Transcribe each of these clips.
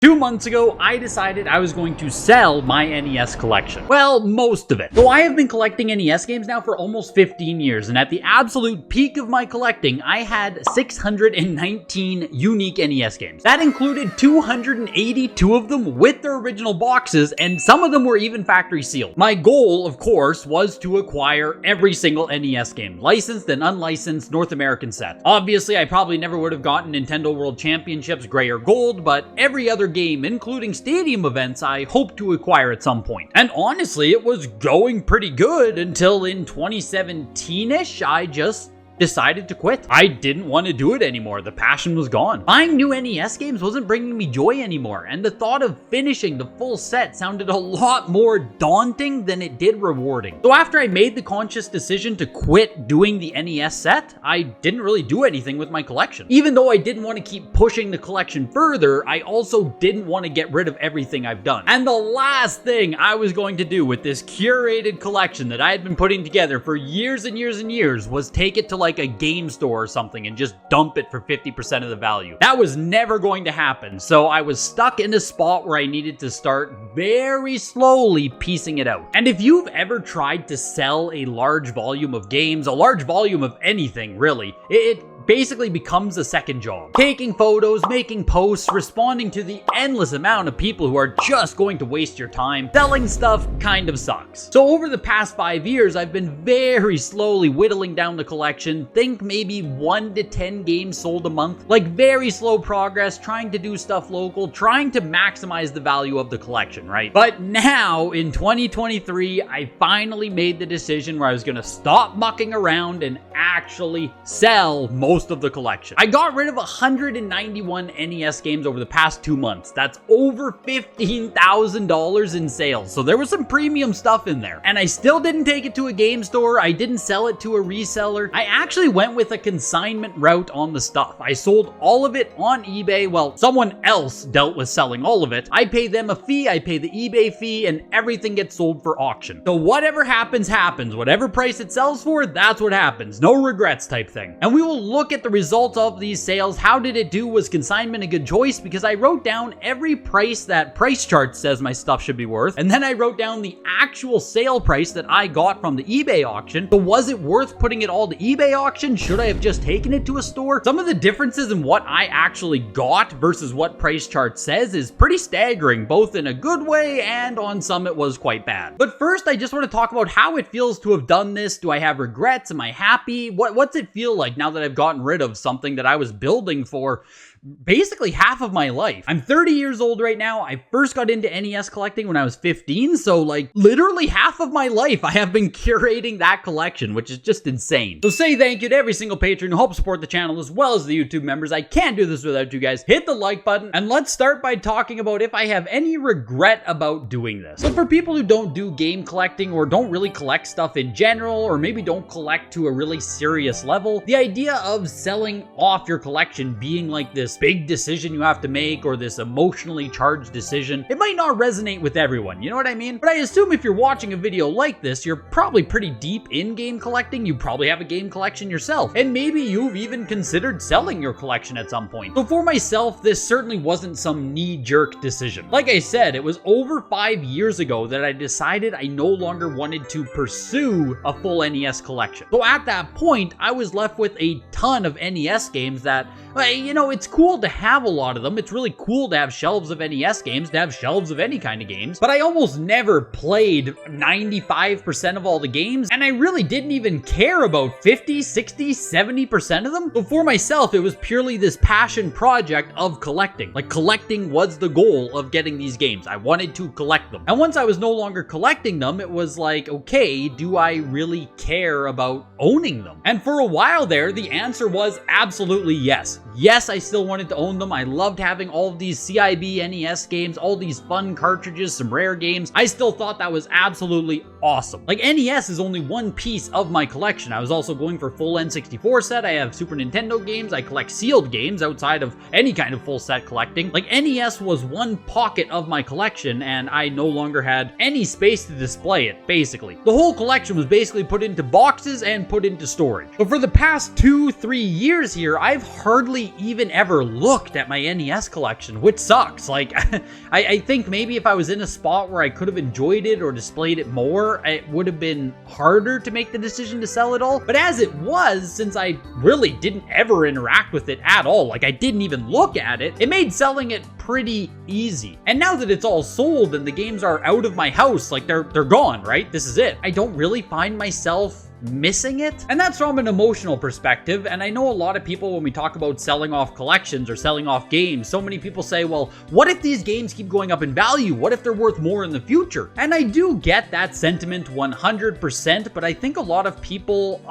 2 months ago, I decided I was going to sell my NES collection. Well, most of it. Though I have been collecting NES games now for almost 15 years, and at the absolute peak of my collecting, I had 619 unique NES games. That included 282 of them with their original boxes, and some of them were even factory sealed. My goal, of course, was to acquire every single NES game, licensed and unlicensed North American set. Obviously, I probably never would have gotten Nintendo World Championships Gray or Gold, but every other game, including stadium events, I hope to acquire at some point. And honestly, it was going pretty good until in 2017-ish, I just decided to quit. I didn't want to do it anymore. The passion was gone. Buying new NES games wasn't bringing me joy anymore, and the thought of finishing the full set sounded a lot more daunting than it did rewarding. So after I made the conscious decision to quit doing the NES set, I didn't really do anything with my collection. Even though I didn't want to keep pushing the collection further, I also didn't want to get rid of everything I've done. And the last thing I was going to do with this curated collection that I had been putting together for years and years and years was take it to like a game store or something and just dump it for 50% of the value. That was never going to happen, so I was stuck in a spot where I needed to start very slowly piecing it out. And if you've ever tried to sell a large volume of games, a large volume of anything really, it basically becomes a second job. Taking photos, making posts, responding to the endless amount of people who are just going to waste your time. Selling stuff kind of sucks. So over the past 5 years, I've been very slowly whittling down the collection. Think maybe 1 to 10 games sold a month. Like very slow progress, trying to do stuff local, trying to maximize the value of the collection, right? But now in 2023, I finally made the decision where I was gonna stop mucking around and actually sell most of the collection. I got rid of 191 NES games over the past 2 months. That's over $15,000 in sales. So there was some premium stuff in there. And I still didn't take it to a game store. I didn't sell it to a reseller. I actually went with a consignment route on the stuff. I sold all of it on eBay. Well, someone else dealt with selling all of it. I pay them a fee, I pay the eBay fee, and everything gets sold for auction. So whatever happens, happens. Whatever price it sells for, that's what happens. No regrets type thing. And we will look at the results of these sales. How did it do? Was consignment a good choice? Because I wrote down every price that Price Chart says my stuff should be worth, and then I wrote down the actual sale price that I got from the eBay auction. So was it worth putting it all to eBay auction? Should I have just taken it to a store? Some of the differences in what I actually got versus what Price Chart says is pretty staggering, both in a good way and on some it was quite bad. But first, I just want to talk about how it feels to have done this. Do I have regrets? Am I happy? What's it feel like now that I've gotten rid of something that I was building for basically half of my life? I'm 30 years old right now. I first got into NES collecting when I was 15, so like literally half of my life I have been curating that collection, which is just insane. So say thank you to every single patron who helps support the channel as well as the YouTube members. I can't do this without you guys. Hit the like button, and let's start by talking about if I have any regret about doing this. But for people who don't do game collecting or don't really collect stuff in general, or maybe don't collect to a really serious level, the idea of selling off your collection being like this big decision you have to make, or this emotionally charged decision, it might not resonate with everyone, you know what I mean? But I assume if you're watching a video like this, you're probably pretty deep in game collecting, you probably have a game collection yourself, and maybe you've even considered selling your collection at some point. So for myself, this certainly wasn't some knee-jerk decision. Like I said, it was over 5 years ago that I decided I no longer wanted to pursue a full NES collection. So at that point, I was left with a ton of NES games that, you know, it's cool to have a lot of them. It's really cool to have shelves of NES games, to have shelves of any kind of games, but I almost never played 95% of all the games, and I really didn't even care about 50, 60, 70% of them. So for myself, it was purely this passion project of collecting. Like, collecting was the goal of getting these games. I wanted to collect them. And once I was no longer collecting them, it was like, okay, do I really care about owning them? And for a while there, the answer was absolutely yes. Yes, I still wanted to own them. I loved having all of these CIB NES games, all these fun cartridges, some rare games. I still thought that was absolutely awesome. Like, NES is only one piece of my collection. I was also going for full N64 set. I have Super Nintendo games. I collect sealed games outside of any kind of full set collecting. Like, NES was one pocket of my collection, and I no longer had any space to display it, basically. The whole collection was basically put into boxes and put into storage. But for the past 2-3 years here, I've hardly hardly even ever looked at my NES collection, which sucks. Like, I think maybe if I was in a spot where I could have enjoyed it or displayed it more, it would have been harder to make the decision to sell it all. But as it was, since I really didn't ever interact with it at all, like I didn't even look at it, it made selling it pretty easy. And now that it's all sold and the games are out of my house, like they're gone, right? This is it. I don't really find myself missing it. And that's from an emotional perspective. And I know a lot of people, when we talk about selling off collections or selling off games, so many people say, well, what if these games keep going up in value? What if they're worth more in the future? And I do get that sentiment 100%, but I think a lot of people,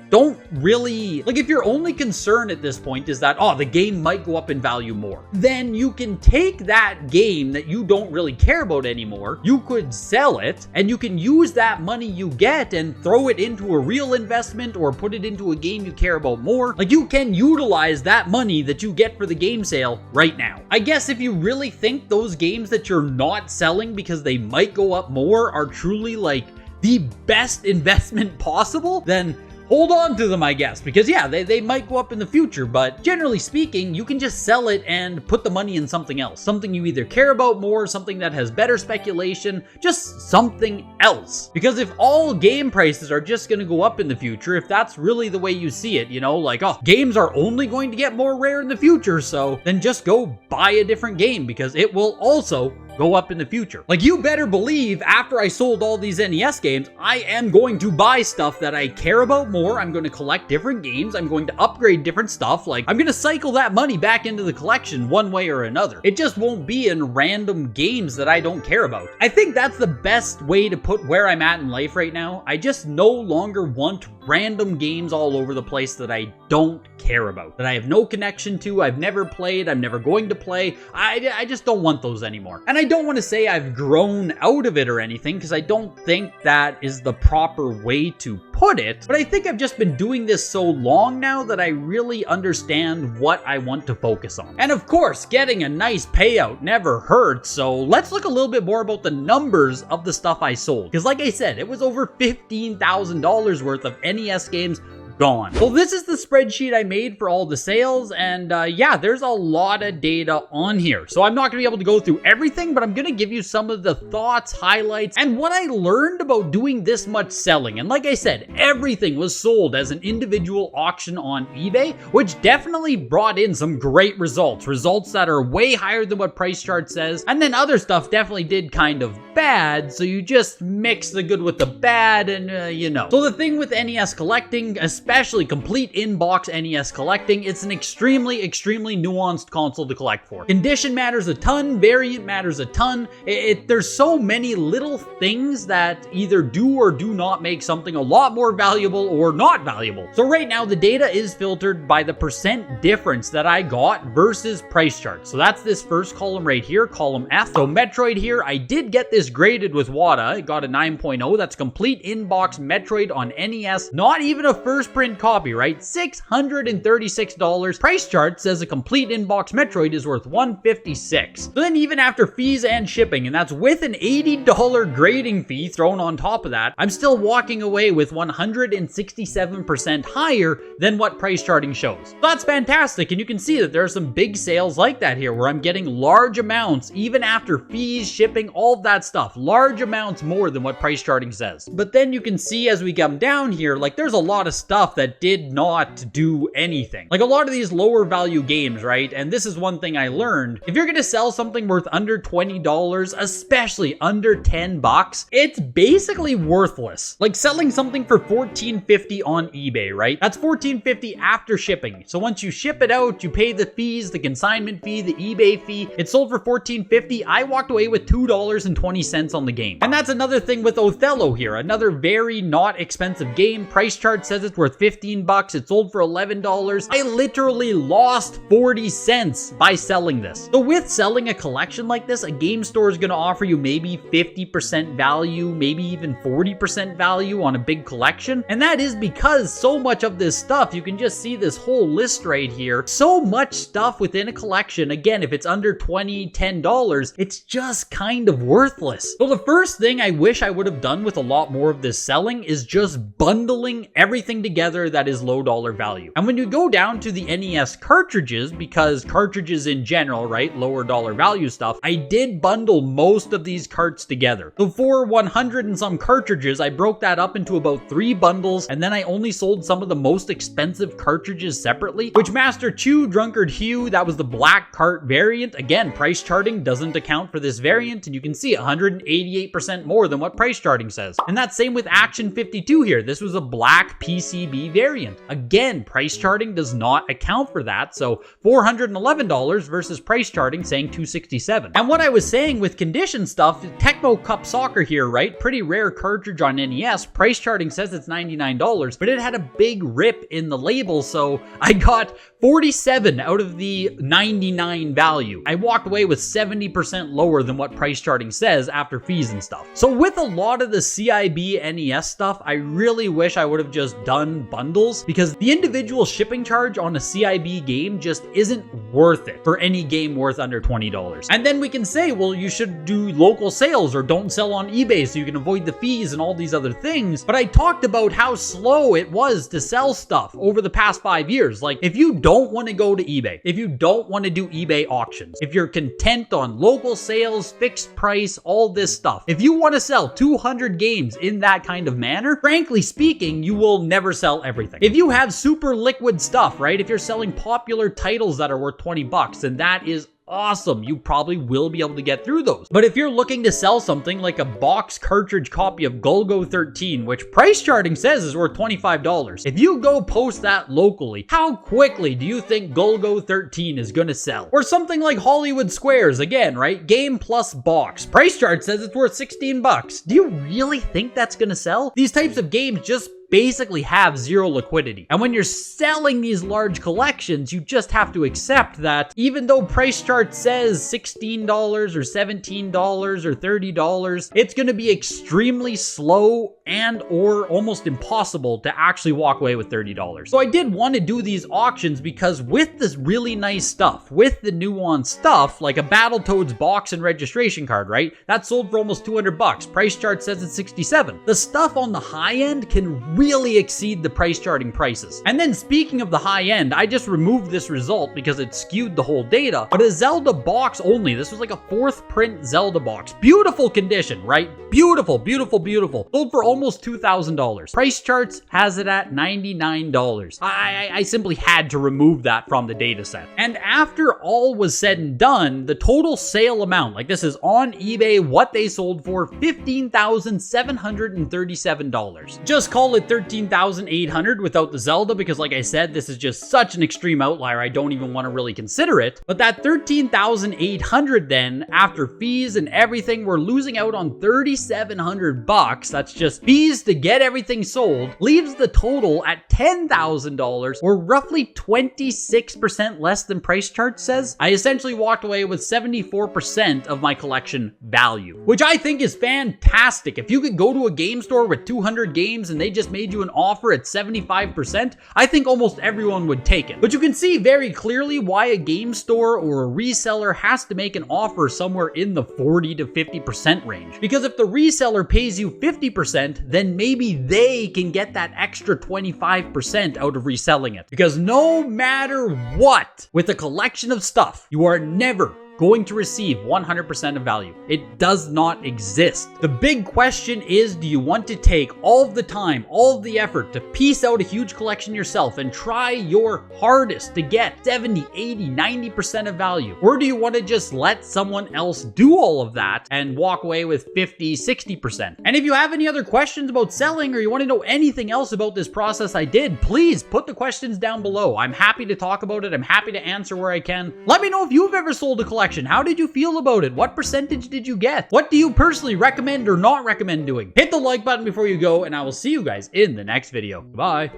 don't really, like, if your only concern at this point is that, oh, the game might go up in value more, then you can take that game that you don't really care about anymore, you could sell it, and you can use that money you get and throw it into a real investment or put it into a game you care about more. Like, you can utilize that money that you get for the game sale right now. I guess if you really think those games that you're not selling because they might go up more are truly, like, the best investment possible, then hold on to them, I guess, because yeah, they might go up in the future, but generally speaking, you can just sell it and put the money in something else. Something you either care about more, something that has better speculation, just something else. Because if all game prices are just going to go up in the future, if that's really the way you see it, you know, like, oh, games are only going to get more rare in the future, so then just go buy a different game because it will also go up in the future. Like, you better believe after I sold all these NES games, I am going to buy stuff that I care about more. I'm going to collect different games. I'm going to upgrade different stuff. Like, I'm going to cycle that money back into the collection one way or another. It just won't be in random games that I don't care about. I think that's the best way to put where I'm at in life right now. I just no longer want random games all over the place that I don't care about, that I have no connection to, I've never played, I'm never going to play. I just don't want those anymore. And I don't want to say I've grown out of it or anything, because I don't think that is the proper way to put it, but I think I've just been doing this so long now that I really understand what I want to focus on. And of course, getting a nice payout never hurts, so let's look a little bit more about the numbers of the stuff I sold. Because like I said, it was over $15,000 worth of NES games gone. Well, this is the spreadsheet I made for all the sales, and yeah, there's a lot of data on here. So I'm not gonna be able to go through everything, but I'm gonna give you some of the thoughts, highlights, and what I learned about doing this much selling. And like I said, everything was sold as an individual auction on eBay, which definitely brought in some great results that are way higher than what Price Chart says. And then other stuff definitely did kind of bad, so you just mix the good with the bad, and you know. So the thing with NES collecting, especially complete in-box NES collecting, it's an extremely nuanced console to collect for. Condition matters a ton, variant matters a ton. There's so many little things that either do or do not make something a lot more valuable or not valuable. So right now, the data is filtered by the percent difference that I got versus Price Chart. So that's this first column right here, column F. So Metroid here, I did get this graded with WATA. It got a 9.0. That's complete in-box Metroid on NES. Not even a first print copy, right? $636. Price Chart says a complete in-box Metroid is worth $156. So then even after fees and shipping, and that's with an $80 grading fee thrown on top of that, I'm still walking away with 167% higher than what price charting shows. So that's fantastic, and you can see that there are some big sales like that here where I'm getting large amounts even after fees, shipping, all of that stuff. Large amounts more than what price charting says. But then you can see as we come down here, like there's a lot of stuff that did not do anything. Like a lot of these lower value games, right? And this is one thing I learned. If you're gonna sell something worth under $20, especially under 10 bucks, it's basically worthless. Like selling something for $14.50 on eBay, right? That's $14.50 after shipping. So once you ship it out, you pay the fees, the consignment fee, the eBay fee. It sold for $14.50. I walked away with $2.20 on the game. And that's another thing with Othello here. Another very not expensive game. Price Chart says it's worth 15 bucks. It sold for $11. I literally lost 40 cents by selling this. So with selling a collection like this, a game store is going to offer you maybe 50% value, maybe even 40% value on a big collection. And that is because so much of this stuff, you can just see this whole list right here. So much stuff within a collection. Again, if it's under $20, $10, it's just kind of worthless. So the first thing I wish I would have done with a lot more of this selling is just bundling everything together together that is low dollar value. And when you go down to the NES cartridges, because cartridges in general, right, lower dollar value stuff, I did bundle most of these carts together. So for 100 and some cartridges, I broke that up into about 3 bundles, and then I only sold some of the most expensive cartridges separately. Witchmaster Chew, Drunkard Hue, that was the black cart variant. Again, price charting doesn't account for this variant, and you can see 188% more than what price charting says. And that's same with Action 52 here. This was a black PCB variant. Again, price charting does not account for that, so $411 versus price charting saying $267. And what I was saying with condition stuff, Tecmo Cup Soccer here, right? Pretty rare cartridge on NES. Price charting says it's $99, but it had a big rip in the label, so I got 47 out of the 99 value. I walked away with 70% lower than what price charting says after fees and stuff. So with a lot of the CIB NES stuff, I really wish I would have just done bundles, because the individual shipping charge on a CIB game just isn't worth it for any game worth under $20. And then we can say, well, you should do local sales or don't sell on eBay so you can avoid the fees and all these other things. But I talked about how slow it was to sell stuff over the past 5 years. Like, if you don't want to go to eBay, if you don't want to do eBay auctions, if you're content on local sales, fixed price, all this stuff, if you want to sell 200 games in that kind of manner, frankly speaking, you will never sell everything. If you have super liquid stuff, right? If you're selling popular titles that are worth 20 bucks, then that is awesome. You probably will be able to get through those. But if you're looking to sell something like a box cartridge copy of Golgo 13, which price charting says is worth $25, if you go post that locally, how quickly do you think Golgo 13 is going to sell? Or something like Hollywood Squares, again, right? Game plus box. Price chart says it's worth 16 bucks. Do you really think that's going to sell? These types of games just basically have zero liquidity. And when you're selling these large collections, you just have to accept that even though price chart says $16 or $17 or $30, it's going to be extremely slow and or almost impossible to actually walk away with $30. So I did want to do these auctions because with this really nice stuff, with the nuanced stuff, like a Battletoads box and registration card, right? That sold for almost 200 bucks. Price chart says it's 67. The stuff on the high end can really exceed the price charting prices. And then speaking of the high end, I just removed this result because it skewed the whole data, but a Zelda box only. This was like a 4th print Zelda box. Beautiful condition, right? Beautiful, beautiful, beautiful. Sold for almost $2,000. Price charts has it at $99. I simply had to remove that from the data set. And after all was said and done, the total sale amount, like this is on eBay, what they sold for, $15,737. Just call it $13,800 without the Zelda, because like I said, this is just such an extreme outlier, I don't even want to really consider it. But that $13,800 then, after fees and everything, we're losing out on $3,700. That's just fees to get everything sold, leaves the total at $10,000, or roughly 26% less than price chart says. I essentially walked away with 74% of my collection value, which I think is fantastic. If you could go to a game store with 200 games and they just made you an offer at 75%, I think almost everyone would take it. But you can see very clearly why a game store or a reseller has to make an offer somewhere in the 40 to 50% range. Because if the reseller pays you 50%, then maybe they can get that extra 25% out of reselling it. Because no matter what, with a collection of stuff, you are never going to receive 100% of value. It does not exist. The big question is, do you want to take all of the time, all of the effort to piece out a huge collection yourself and try your hardest to get 70, 80, 90% of value? Or do you want to just let someone else do all of that and walk away with 50, 60%? And if you have any other questions about selling, or you want to know anything else about this process I did, please put the questions down below. I'm happy to talk about it. I'm happy to answer where I can. Let me know if you've ever sold a collection. How did you feel about it? What percentage did you get? What do you personally recommend or not recommend doing? Hit the like button before you go, and I will see you guys in the next video. Bye.